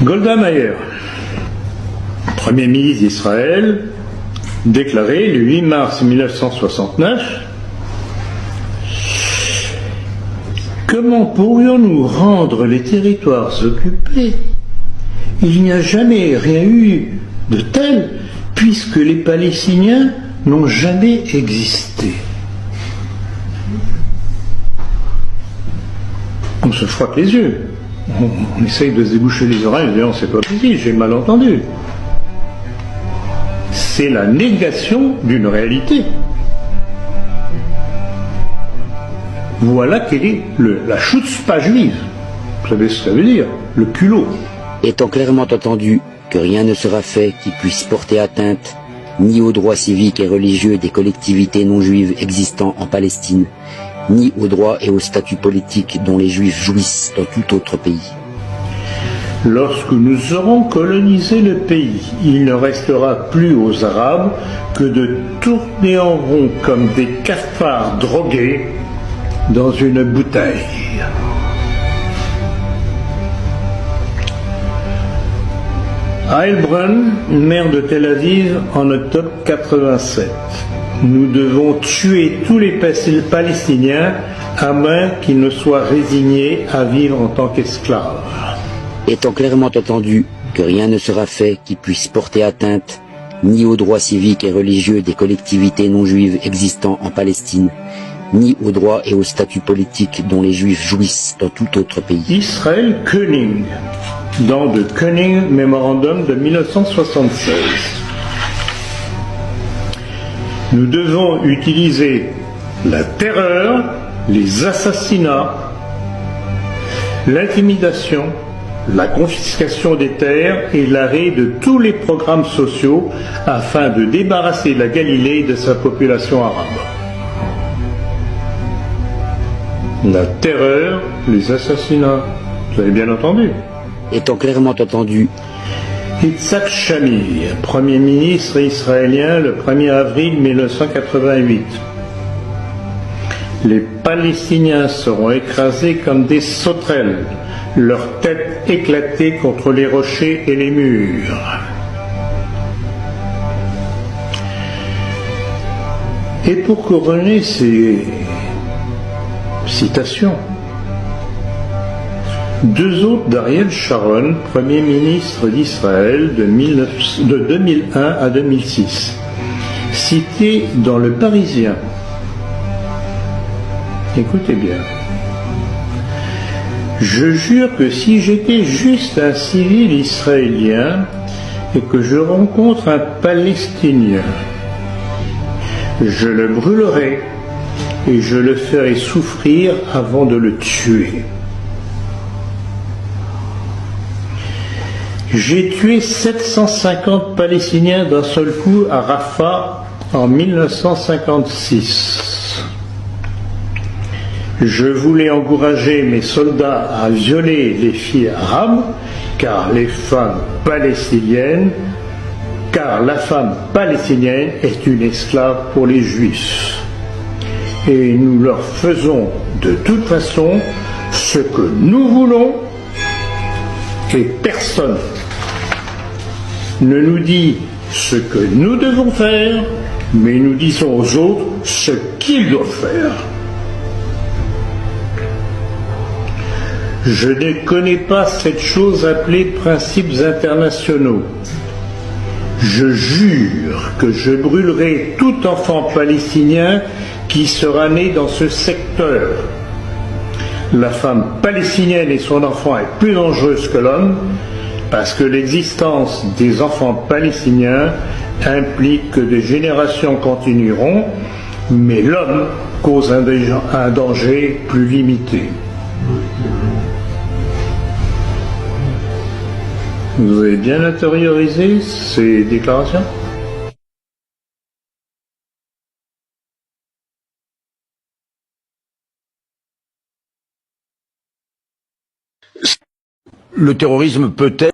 Golda Meir, Premier ministre d'Israël, déclarait le 8 mars 1969 « Comment pourrions-nous rendre les territoires occupés? Il n'y a jamais rien eu de tel, puisque les Palestiniens n'ont jamais existé. » On se frotte les yeux. On essaye de se déboucher les oreilles en disant c'est pas possible, j'ai mal entendu. C'est la négation d'une réalité. Voilà quelle est la chutzpah juive. Vous savez ce que ça veut dire, le culot. Étant clairement entendu que rien ne sera fait qui puisse porter atteinte ni aux droits civiques et religieux des collectivités non juives existant en Palestine, ni aux droits et au statut politique dont les Juifs jouissent dans tout autre pays. Lorsque nous aurons colonisé le pays, il ne restera plus aux Arabes que de tourner en rond comme des cafards drogués dans une bouteille. À Heilbronn, maire de Tel Aviv, en octobre 87. Nous devons tuer tous les Palestiniens à moins qu'ils ne soient résignés à vivre en tant qu'esclaves. Étant clairement entendu que rien ne sera fait qui puisse porter atteinte ni aux droits civiques et religieux des collectivités non juives existant en Palestine, ni aux droits et au statut politique dont les Juifs jouissent dans tout autre pays. Israël Koenig, dans le Koenig Memorandum de 1976. Nous devons utiliser la terreur, les assassinats, l'intimidation, la confiscation des terres et l'arrêt de tous les programmes sociaux afin de débarrasser la Galilée de sa population arabe. La terreur, les assassinats, vous avez bien entendu. Étant clairement entendu, Yitzhak Shamir, Premier ministre israélien le 1er avril 1988. Les Palestiniens seront écrasés comme des sauterelles, leurs têtes éclatées contre les rochers et les murs. Et pour couronner ces citations, deux autres d'Ariel Sharon, Premier ministre d'Israël de 2001 à 2006, cités dans Le Parisien. Écoutez bien. Je jure que si j'étais juste un civil israélien et que je rencontre un Palestinien, je le brûlerai et je le ferai souffrir avant de le tuer. J'ai tué 750 Palestiniens d'un seul coup à Rafah en 1956. Je voulais encourager mes soldats à violer les filles arabes, car la femme palestinienne est une esclave pour les Juifs. Et nous leur faisons de toute façon ce que nous voulons, et personne ne nous dit ce que nous devons faire, mais nous disons aux autres ce qu'ils doivent faire. Je ne connais pas cette chose appelée principes internationaux. Je jure que je brûlerai tout enfant palestinien qui sera né dans ce secteur. La femme palestinienne et son enfant est plus dangereuse que l'homme parce que l'existence des enfants palestiniens implique que des générations continueront, mais l'homme cause un danger plus limité. Vous avez bien intériorisé ces déclarations ? Le terrorisme peut être